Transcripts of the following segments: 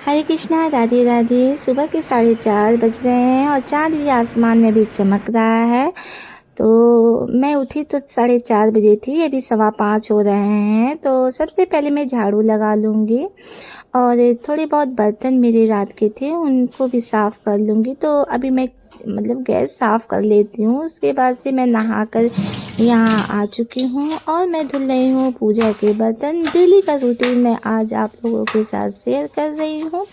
हरे कृष्णा, राधे राधे। सुबह के 4:30 बज रहे हैं और चाँद भी आसमान में भी चमक रहा है। तो मैं उठी तो 4:30 बजे थी, अभी 5:15 हो रहे हैं। तो सबसे पहले मैं झाड़ू लगा लूँगी और थोड़े बहुत बर्तन मेरे रात के थे उनको भी साफ़ कर लूँगी। तो अभी मैं गैस साफ़ कर लेती हूँ। उसके बाद से मैं नहाकर यहाँ आ चुकी हूँ और मैं धुल रही हूँ पूजा के बर्तन। डेली का रूटीन मैं आज आप लोगों के साथ शेयर कर रही हूँ।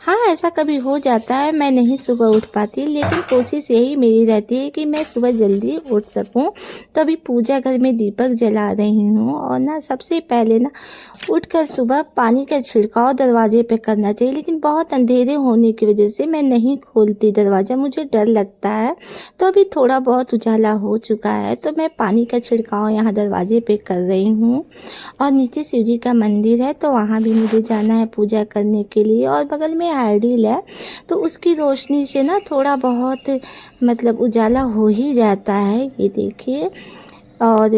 हाँ, ऐसा कभी हो जाता है मैं नहीं सुबह उठ पाती, लेकिन कोशिश यही मेरी रहती है कि मैं सुबह जल्दी उठ सकूँ। तो अभी पूजा घर में दीपक जला रही हूँ और सबसे पहले उठकर सुबह पानी का छिड़काव दरवाजे पे करना चाहिए, लेकिन बहुत अंधेरे होने की वजह से मैं नहीं खोलती दरवाज़ा, मुझे डर लगता है। तो अभी थोड़ा बहुत उजाला हो चुका है तो मैं पानी का छिड़काव यहाँ दरवाजे पे कर रही हूँ। और नीचे शिव जी का मंदिर है तो वहाँ भी मुझे जाना है पूजा करने के लिए। और बगल में हार्डिल है तो उसकी रोशनी से थोड़ा बहुत उजाला हो ही जाता है, ये देखिए। और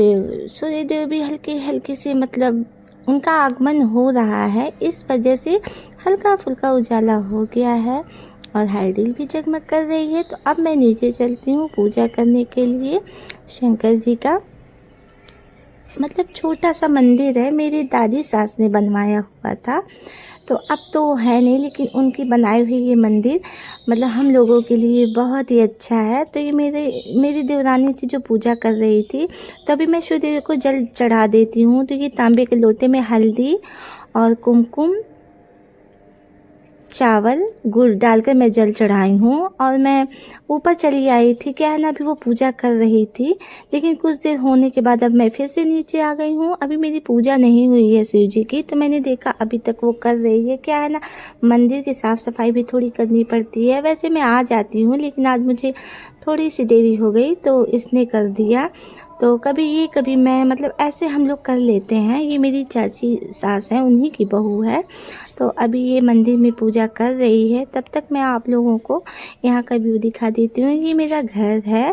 सूर्यदेव भी हल्के हल्के से उनका आगमन हो रहा है, इस वजह से हल्का फुल्का उजाला हो गया है और हार्डिल भी जगमग कर रही है। तो अब मैं नीचे चलती हूँ पूजा करने के लिए। शंकर जी का छोटा सा मंदिर है, मेरी दादी सास ने बनवाया हुआ था। तो अब तो है नहीं, लेकिन उनकी बनाई हुई ये मंदिर हम लोगों के लिए बहुत ही अच्छा है। तो ये मेरी देवरानी थी जो पूजा कर रही थी, तभी मैं सूर्य को जल चढ़ा देती हूँ। तो ये तांबे के लोटे में हल्दी और कुमकुम, चावल, गुड़ डालकर मैं जल चढ़ाई हूँ और मैं ऊपर चली आई थी। क्या है ना, अभी वो पूजा कर रही थी, लेकिन कुछ देर होने के बाद अब मैं फिर से नीचे आ गई हूँ। अभी मेरी पूजा नहीं हुई है शिव जी की, तो मैंने देखा अभी तक वो कर रही है। क्या है ना, मंदिर की साफ़ सफाई भी थोड़ी करनी पड़ती है। वैसे मैं आ जाती हूँ, लेकिन आज मुझे थोड़ी सी देरी हो गई तो इसने कर दिया। तो कभी ये कभी मैं ऐसे हम लोग कर लेते हैं। ये मेरी चाची सास है, उन्हीं की बहू है। तो अभी ये मंदिर में पूजा कर रही है, तब तक मैं आप लोगों को यहाँ का व्यू दिखा देती हूँ। ये मेरा घर है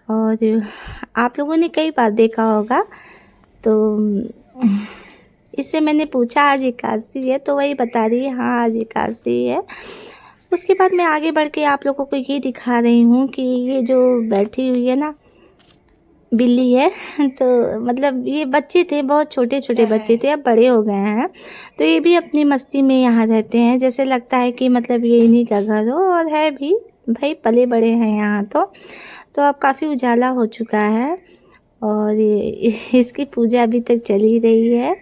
और आप लोगों ने कई बार देखा होगा। तो इससे मैंने पूछा आज एकादशी है, तो वही बता रही है हाँ आज एकादशी है। उसके बाद मैं आगे बढ़ के आप लोगों को ये दिखा रही हूँ कि ये जो बैठी हुई है ना, बिल्ली है। तो ये बच्चे थे, बहुत छोटे छोटे बच्चे थे, अब बड़े हो गए हैं। तो ये भी अपनी मस्ती में यहाँ रहते हैं, जैसे लगता है कि ये इन्हीं का घर हो। और है भी भाई, पले बड़े हैं यहाँ। तो अब काफ़ी उजाला हो चुका है और इसकी पूजा अभी तक चल ही रही है।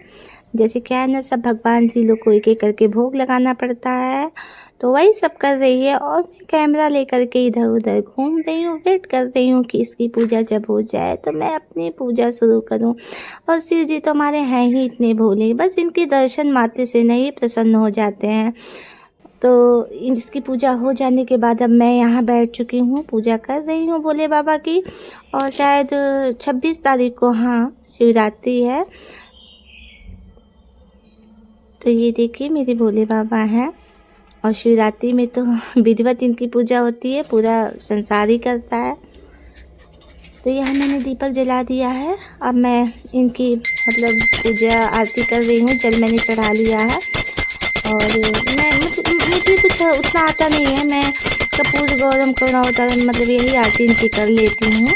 जैसे क्या है ना, सब भगवान जी लोग को एक एक करके भोग लगाना पड़ता है, तो वही सब कर रही है। और मैं कैमरा लेकर के इधर उधर घूम रही हूँ, वेट कर रही हूँ कि इसकी पूजा जब हो जाए तो मैं अपनी पूजा शुरू करूँ। और शिव जी तो हमारे हैं ही इतने भोले, बस इनके दर्शन मात्र से नहीं प्रसन्न हो जाते हैं। तो इसकी पूजा हो जाने के बाद अब मैं यहाँ बैठ चुकी हूँ, पूजा कर रही हूँ भोले बाबा की। और शायद 26 तारीख को हाँ शिवरात्रि है। तो ये देखिए मेरे भोले बाबा हैं और शिवरात्रि में तो विधिवत इनकी पूजा होती है, पूरा संसार ही करता है। तो यहाँ मैंने दीपक जला दिया है। अब मैं इनकी पूजा आरती कर रही हूँ, जल मैंने चढ़ा लिया है। और मैं मुझे कुछ उतना आता नहीं है, मैं कपूर गौरम करुणावतारम यही आरती इनकी कर लेती हूँ।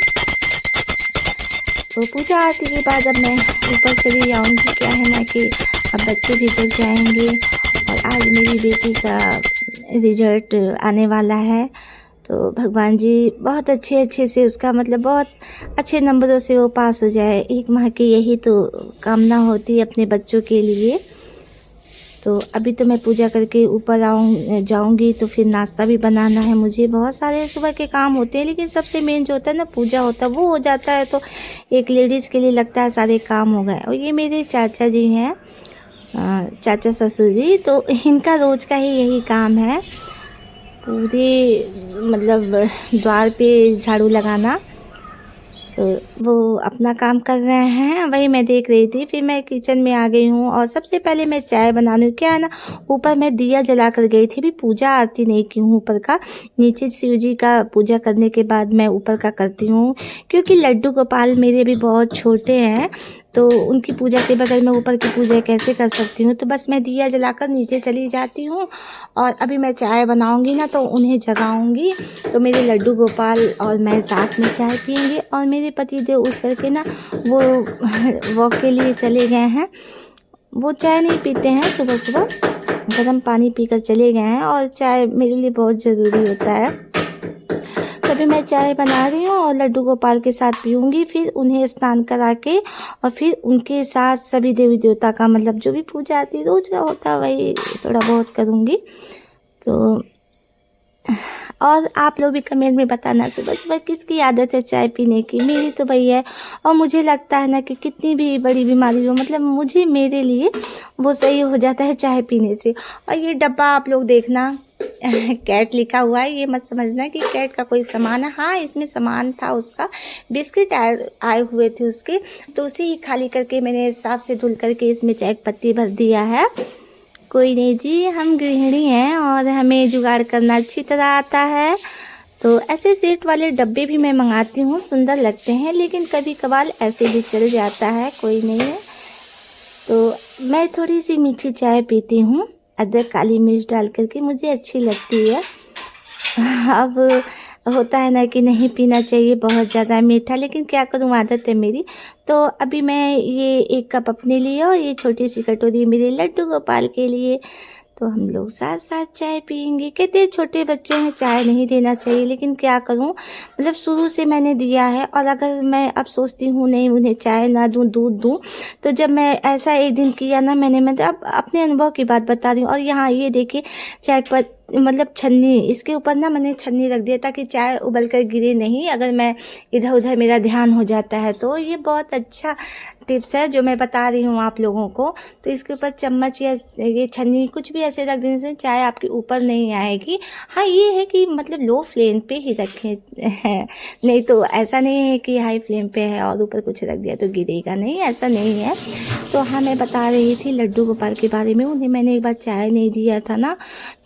तो पूजा आरती के बाद अब मैं ऊपर चली जाऊँगी। क्या है ना कि अब बच्चे भी जग जाएंगे और आज मेरी बेटी का रिजल्ट आने वाला है। तो भगवान जी बहुत अच्छे से उसका बहुत अच्छे नंबरों से वो पास हो जाए, एक माह की यही तो कामना होती है अपने बच्चों के लिए। तो अभी तो मैं पूजा करके ऊपर जाऊंगी तो फिर नाश्ता भी बनाना है मुझे। बहुत सारे सुबह के काम होते हैं, लेकिन सबसे मेन जो होता है ना पूजा होता है, वो हो जाता है तो एक लेडीज़ के लिए लगता है सारे काम हो गए। और ये मेरे चाचा जी हैं, चाचा ससुर जी, तो इनका रोज़ का ही यही काम है, पूरे द्वार पे झाड़ू लगाना। तो वो अपना काम कर रहे हैं, वही मैं देख रही थी। फिर मैं किचन में आ गई हूँ और सबसे पहले मैं चाय बना रही हूँ। क्या है ना, ऊपर मैं दिया जला कर गई थी, भी पूजा आरती नहीं की हूँ ऊपर का। नीचे शिव जी का पूजा करने के बाद मैं ऊपर का करती हूँ, क्योंकि लड्डू गोपाल मेरे भी बहुत छोटे हैं। तो उनकी पूजा के बगैर मैं ऊपर की पूजा कैसे कर सकती हूँ। तो बस मैं दिया जलाकर नीचे चली जाती हूँ और अभी मैं चाय बनाऊँगी ना तो उन्हें जगाऊँगी। तो मेरे लड्डू गोपाल और मैं साथ में चाय पियेंगे और मेरे पति देव उठ करके ना वो वॉक के लिए चले गए हैं। वो चाय नहीं पीते हैं, सुबह सुबह गर्म पानी पीकर चले गए हैं और चाय मेरे लिए बहुत ज़रूरी होता है। तभी मैं चाय बना रही हूँ और लड्डू गोपाल के साथ पीऊँगी, फिर उन्हें स्नान करा के और फिर उनके साथ सभी देवी देवता का मतलब जो भी पूजा आती है रोज़ का होता है वही थोड़ा बहुत करूँगी। तो और आप लोग भी कमेंट में बताना सुबह सुबह किसकी आदत है चाय पीने की। मेरी तो भई है और मुझे लगता है ना कि कितनी भी बड़ी बीमारी हो मतलब मुझे मेरे लिए वो सही हो जाता है चाय पीने से। और ये डब्बा आप लोग देखना कैट लिखा हुआ है, ये मत समझना कि कैट का कोई सामान है। हाँ, इसमें सामान था उसका, बिस्किट आए हुए थे उसके, तो उसे ही खाली करके मैंने साफ से धुल करके इसमें चाय पत्ती भर दिया है। कोई नहीं जी, हम गृहिणी हैं और हमें जुगाड़ करना अच्छी तरह आता है। तो ऐसे सेट वाले डब्बे भी मैं मंगाती हूँ, सुंदर लगते हैं, लेकिन कभी कभार ऐसे भी चल जाता है, कोई नहीं है। तो मैं थोड़ी सी मीठी चाय पीती हूँ, अदरक काली मिर्च डाल करके, मुझे अच्छी लगती है। अब होता है ना कि नहीं पीना चाहिए बहुत ज़्यादा मीठा, लेकिन क्या करूँ आदत है मेरी। तो अभी मैं ये 1 कप अपने लिए और ये छोटी सी कटोरी मेरे लड्डू गोपाल के लिए, तो हम लोग साथ साथ चाय पियेंगे। कहते हैं छोटे बच्चे हैं चाय नहीं देना चाहिए, लेकिन क्या करूं मतलब शुरू से मैंने दिया है और अगर मैं अब सोचती हूँ नहीं उन्हें चाय ना दूं दूध दूं, तो जब मैं ऐसा एक दिन किया ना मैंने अब अपने अनुभव की बात बता रही हूँ। और यहाँ ये देखिए चाय पर मतलब छन्नी, इसके ऊपर ना मैंने छन्नी रख दिया ताकि चाय उबल कर गिरे नहीं, अगर मैं इधर उधर मेरा ध्यान हो जाता है तो। ये बहुत अच्छा टिप्स है जो मैं बता रही हूँ आप लोगों को। तो इसके ऊपर चम्मच या ये छन्नी कुछ भी ऐसे रख देने से चाय आपके ऊपर नहीं आएगी। हाँ, ये है कि मतलब लो फ्लेम पे ही रखें नहीं तो ऐसा नहीं है कि हाई फ्लेम पे है और ऊपर कुछ रख दिया तो गिरेगा नहीं, ऐसा नहीं है। तो हाँ, मैं बता रही थी लड्डू गोपाल के बारे में। उन्हें मैंने एक बार चाय नहीं दिया था ना,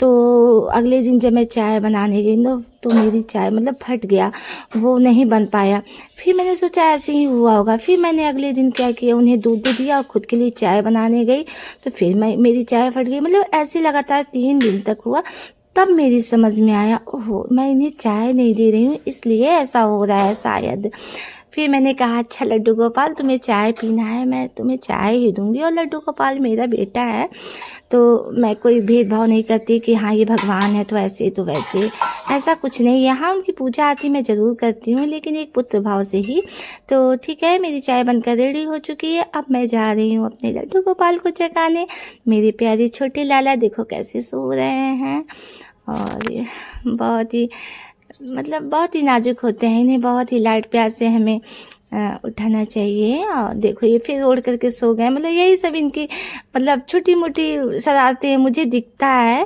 तो अगले दिन जब मैं चाय बनाने गई तो मेरी चाय मतलब फट गया, वो नहीं बन पाया। फिर मैंने सोचा ऐसे ही हुआ होगा, फिर मैंने अगले दिन क्या किया, उन्हें दूध दिया और खुद के लिए चाय बनाने गई, तो फिर मेरी चाय फट गई। मतलब ऐसे लगातार 3 दिन तक हुआ, तब मेरी समझ में आया ओहो मैं इन्हें चाय नहीं दे रही हूँ इसलिए ऐसा हो रहा है शायद। फिर मैंने कहा अच्छा लड्डू गोपाल तुम्हें चाय पीना है, मैं तुम्हें चाय ही दूंगी। और लड्डू गोपाल मेरा बेटा है, तो मैं कोई भेदभाव नहीं करती कि हाँ ये भगवान है तो ऐसे तो वैसे, ऐसा कुछ नहीं है। हाँ, उनकी पूजा आरती मैं ज़रूर करती हूँ, लेकिन एक पुत्र भाव से ही। तो ठीक है, मेरी चाय बनकर रेडी हो चुकी है, अब मैं जा रही हूँ अपने लड्डू गोपाल को जगाने। मेरे प्यारे छोटे लाला देखो कैसे सो रहे हैं और ये बहुत ही मतलब बहुत ही नाजुक होते हैं, इन्हें बहुत ही लाड प्यार से हमें उठाना चाहिए। और देखो ये फिर ओढ़ करके सो गए। मतलब यही सब इनकी मतलब छोटी मोटी शरारतें मुझे दिखता है।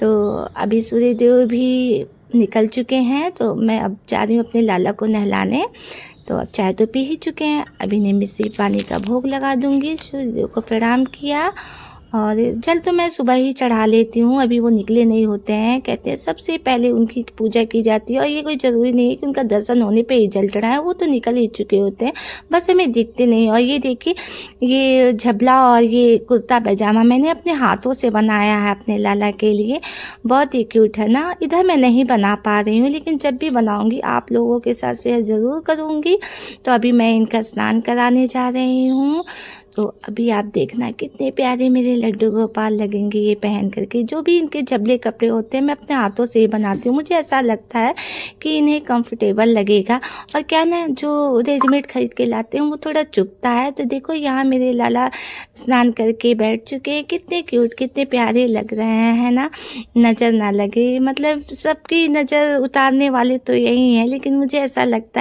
तो अभी सूर्यदेव भी निकल चुके हैं, तो मैं अब जा रही हूँ अपने लाला को नहलाने। तो अब चाय तो पी ही चुके हैं, अभी इन्हें मिश्री पानी का भोग लगा दूंगी। सूर्यदेव को प्रणाम किया और जल तो मैं सुबह ही चढ़ा लेती हूँ, अभी वो निकले नहीं होते हैं। कहते हैं सबसे पहले उनकी पूजा की जाती है और ये कोई ज़रूरी नहीं है कि उनका दर्शन होने पे ही जल चढ़ाएं, वो तो निकल ही चुके होते हैं, बस हमें दिखते नहीं। और ये देखिए ये झबला और ये कुर्ता पैजामा मैंने अपने हाथों से बनाया है अपने लाला के लिए, बहुत ही क्यूट है ना। इधर मैं नहीं बना पा रही हूँ, लेकिन जब भी बनाऊँगी आप लोगों के साथ शेयर ज़रूर करूँगी। तो अभी मैं इनका स्नान कराने जा रही हूँ। तो अभी आप देखना कितने प्यारे मेरे लड्डू गोपाल लगेंगे ये पहन करके। जो भी इनके झबले कपड़े होते हैं मैं अपने हाथों से ही बनाती हूँ, मुझे ऐसा लगता है कि इन्हें कंफर्टेबल लगेगा। और क्या ना जो रेडीमेड खरीद के लाते हैं वो थोड़ा चुभता है। तो देखो यहाँ मेरे लाला स्नान करके बैठ चुके हैं, कितने क्यूट कितने प्यारे लग रहे हैं ना, नज़र ना लगे। मतलब सबकी नज़र उतारने वाले तो यही हैं, लेकिन मुझे ऐसा लगता है